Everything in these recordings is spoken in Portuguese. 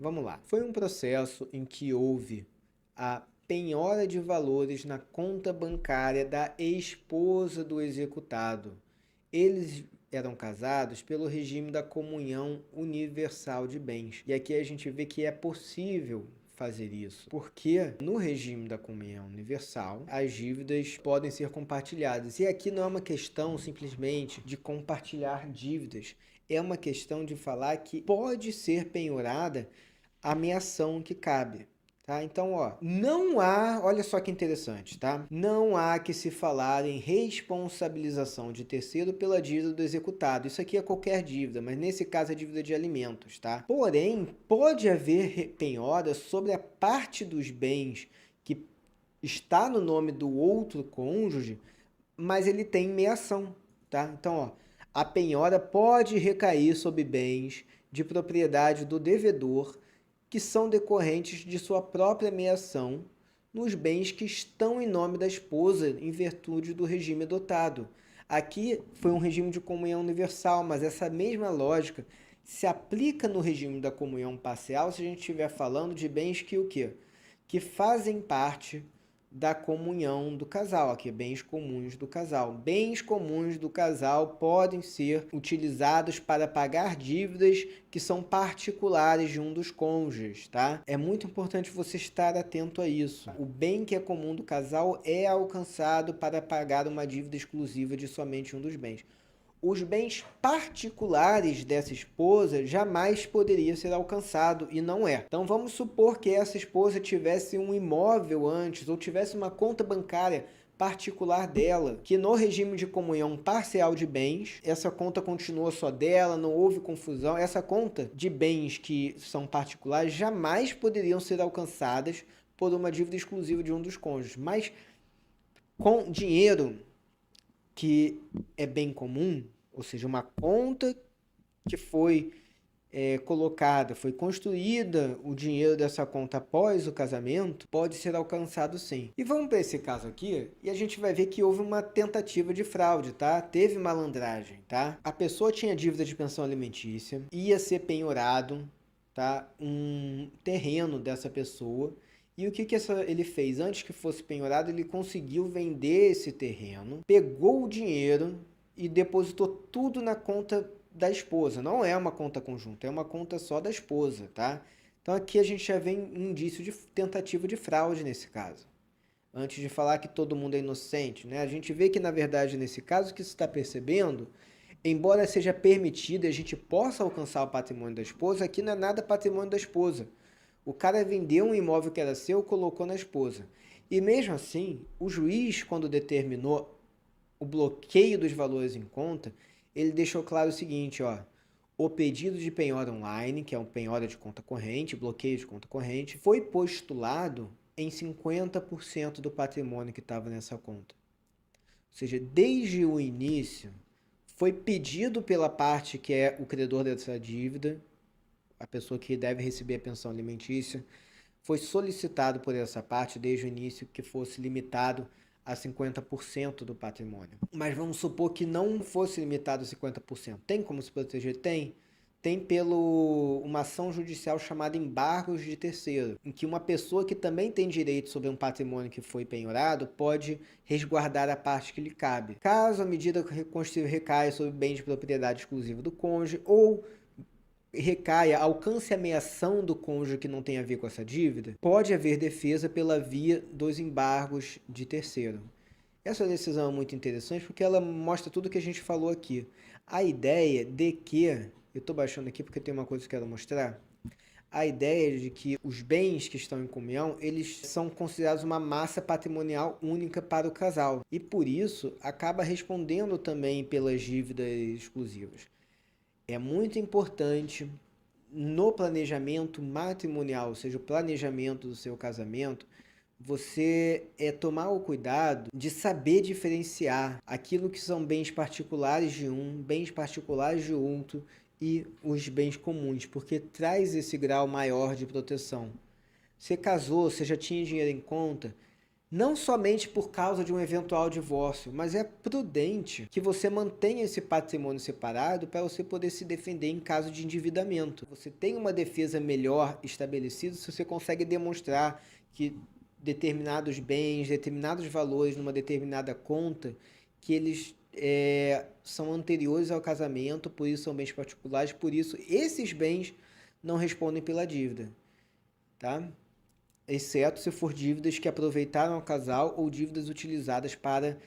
Vamos lá. Foi um processo em que houve a penhora de valores na conta bancária da esposa do executado. Eles eram casados pelo regime da comunhão universal de bens. E aqui a gente vê que é possível fazer isso, porque no regime da comunhão universal, as dívidas podem ser compartilhadas. E aqui não é uma questão simplesmente de compartilhar dívidas, é uma questão de falar que pode ser penhorada a ameação que cabe. Tá? Então, ó, não há, olha só que interessante, tá? Não há que se falar em responsabilização de terceiro pela dívida do executado. Isso aqui é qualquer dívida, mas nesse caso é dívida de alimentos, tá? Porém, pode haver penhora sobre a parte dos bens que está no nome do outro cônjuge, mas ele tem meação, tá? Então, ó, a penhora pode recair sobre bens de propriedade do devedor que são decorrentes de sua própria meação nos bens que estão em nome da esposa em virtude do regime adotado. Aqui foi um regime de comunhão universal, mas essa mesma lógica se aplica no regime da comunhão parcial se a gente estiver falando de bens que o quê? Que fazem parte da comunhão do casal, aqui bens comuns do casal. Bens comuns do casal podem ser utilizados para pagar dívidas que são particulares de um dos cônjuges, tá? É muito importante você estar atento a isso. O bem que é comum do casal é alcançado para pagar uma dívida exclusiva de somente um dos bens. Os bens particulares dessa esposa jamais poderia ser alcançado e não é. Então vamos supor que essa esposa tivesse um imóvel antes ou tivesse uma conta bancária particular dela, que no regime de comunhão parcial de bens, essa conta continua só dela, não houve confusão. Essa conta de bens que são particulares jamais poderiam ser alcançadas por uma dívida exclusiva de um dos cônjuges, mas com dinheiro que é bem comum, ou seja, uma conta que foi colocada, foi construída o dinheiro dessa conta após o casamento, pode ser alcançado sim. E vamos para esse caso aqui e a gente vai ver que houve uma tentativa de fraude, tá? Teve malandragem, tá? A pessoa tinha dívida de pensão alimentícia, ia ser penhorado, tá? Um terreno dessa pessoa. E o que ele fez? Antes que fosse penhorado, ele conseguiu vender esse terreno, pegou o dinheiro e depositou tudo na conta da esposa. Não é uma conta conjunta, é uma conta só da esposa, tá? Então aqui a gente já vê um indício de tentativa de fraude nesse caso. Antes de falar que todo mundo é inocente, né? A gente vê que, na verdade, nesse caso, o que se está percebendo, embora seja permitido e a gente possa alcançar o patrimônio da esposa, aqui não é nada patrimônio da esposa. O cara vendeu um imóvel que era seu, colocou na esposa. E mesmo assim, o juiz, quando determinou o bloqueio dos valores em conta, ele deixou claro o seguinte, ó, o pedido de penhora online, que é um penhora de conta corrente, bloqueio de conta corrente, foi postulado em 50% do patrimônio que estava nessa conta. Ou seja, desde o início, foi pedido pela parte que é o credor dessa dívida, a pessoa que deve receber a pensão alimentícia, foi solicitado por essa parte desde o início que fosse limitado a 50% do patrimônio. Mas vamos supor que não fosse limitado a 50%. Tem como se proteger? Tem. Tem pelo uma ação judicial chamada embargos de terceiro, em que uma pessoa que também tem direito sobre um patrimônio que foi penhorado pode resguardar a parte que lhe cabe. Caso a medida recaia sobre bem de propriedade exclusiva do cônjuge ou recaia, alcance a meação do cônjuge que não tem a ver com essa dívida, pode haver defesa pela via dos embargos de terceiro. Essa decisão é muito interessante porque ela mostra tudo o que a gente falou aqui. A ideia de que, eu estou baixando aqui porque tem uma coisa que eu quero mostrar, a ideia de que os bens que estão em comunhão, eles são considerados uma massa patrimonial única para o casal. E por isso, acaba respondendo também pelas dívidas exclusivas. É muito importante no planejamento matrimonial, ou seja, o planejamento do seu casamento, você tomar o cuidado de saber diferenciar aquilo que são bens particulares de um, bens particulares de outro e os bens comuns, porque traz esse grau maior de proteção. Você casou, você já tinha dinheiro em conta, Não somente por causa de um eventual divórcio, mas é prudente que você mantenha esse patrimônio separado para você poder se defender em caso de endividamento. Você tem uma defesa melhor estabelecida se você consegue demonstrar que determinados bens, determinados valores numa determinada conta, que eles são anteriores ao casamento, por isso são bens particulares, por isso esses bens não respondem pela dívida, tá? Exceto se for dívidas que aproveitaram o casal ou dívidas utilizadas para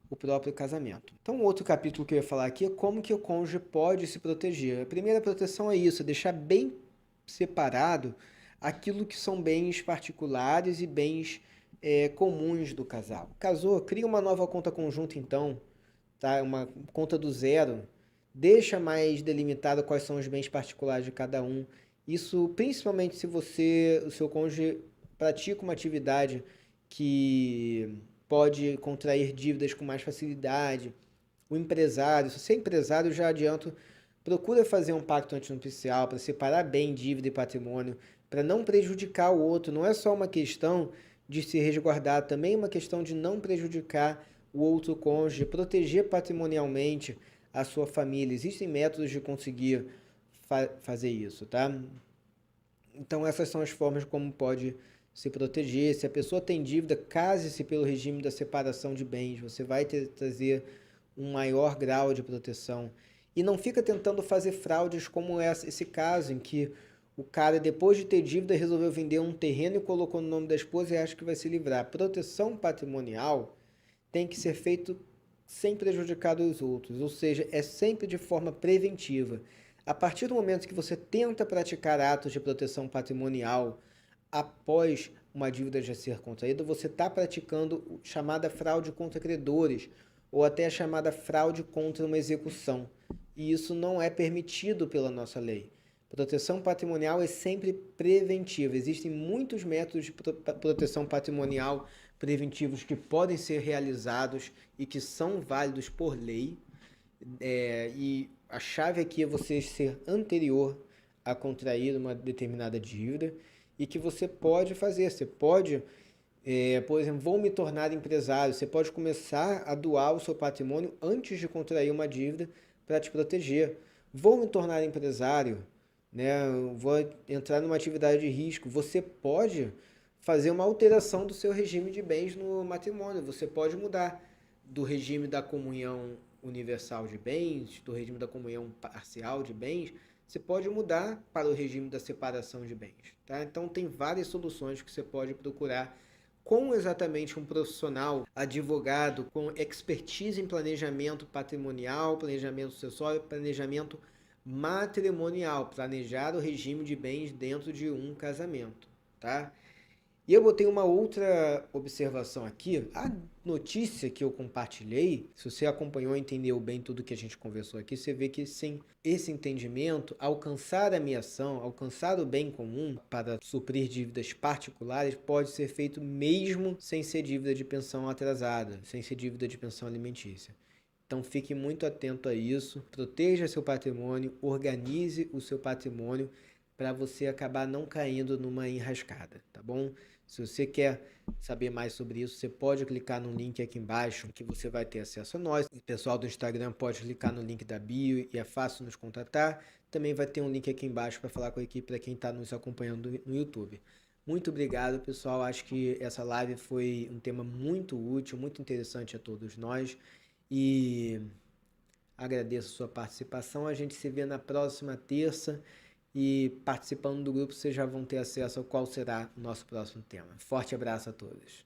o próprio casamento. Então, outro capítulo que eu ia falar aqui é como que o cônjuge pode se proteger. A primeira proteção é isso, é deixar bem separado aquilo que são bens particulares e bens comuns do casal. Casou, cria uma nova conta conjunta então, tá? Uma conta do zero, deixa mais delimitado quais são os bens particulares de cada um. Isso principalmente se o seu cônjuge pratica uma atividade que pode contrair dívidas com mais facilidade. O empresário, se você é empresário, já adianto, procura fazer um pacto antinupcial para separar bem dívida e patrimônio, para não prejudicar o outro. Não é só uma questão de se resguardar, também é uma questão de não prejudicar o outro cônjuge, proteger patrimonialmente a sua família. Existem métodos de conseguir fazer isso, tá? Então essas são as formas como pode se proteger. Se a pessoa tem dívida, case-se pelo regime da separação de bens. Você vai trazer um maior grau de proteção. E não fica tentando fazer fraudes como esse caso, em que o cara, depois de ter dívida, resolveu vender um terreno e colocou no nome da esposa e acha que vai se livrar. Proteção patrimonial tem que ser feito sem prejudicar os outros, ou seja, é sempre de forma preventiva. A partir do momento que você tenta praticar atos de proteção patrimonial após uma dívida já ser contraída, você está praticando chamada fraude contra credores, ou até a chamada fraude contra uma execução. E isso não é permitido pela nossa lei. Proteção patrimonial é sempre preventiva. Existem muitos métodos de proteção patrimonial preventivos que podem ser realizados e que são válidos por lei. E a chave aqui é você ser anterior a contrair uma determinada dívida e que você pode fazer. Você pode, por exemplo, vou me tornar empresário. Você pode começar a doar o seu patrimônio antes de contrair uma dívida para te proteger. Vou me tornar empresário, né? Vou entrar numa atividade de risco. Você pode fazer uma alteração do seu regime de bens no matrimônio. Você pode mudar do regime da comunhão universal de bens, do regime da comunhão parcial de bens, você pode mudar para o regime da separação de bens, tá? Então tem várias soluções que você pode procurar com exatamente um profissional, advogado, com expertise em planejamento patrimonial, planejamento sucessório, planejamento matrimonial, planejar o regime de bens dentro de um casamento, tá? E eu botei uma outra observação aqui. A notícia que eu compartilhei, se você acompanhou e entendeu bem tudo que a gente conversou aqui, você vê que sem esse entendimento, alcançar a meação, alcançar o bem comum para suprir dívidas particulares pode ser feito mesmo sem ser dívida de pensão atrasada, sem ser dívida de pensão alimentícia. Então fique muito atento a isso, proteja seu patrimônio, organize o seu patrimônio para você acabar não caindo numa enrascada, tá bom? Se você quer saber mais sobre isso, você pode clicar no link aqui embaixo que você vai ter acesso a nós. O pessoal do Instagram pode clicar no link da bio e é fácil nos contatar. Também vai ter um link aqui embaixo para falar com a equipe para quem está nos acompanhando no YouTube. Muito obrigado, pessoal. Acho que essa live foi um tema muito útil, muito interessante a todos nós. E agradeço a sua participação. A gente se vê na próxima terça. E participando do grupo, vocês já vão ter acesso a qual será o nosso próximo tema. Forte abraço a todos.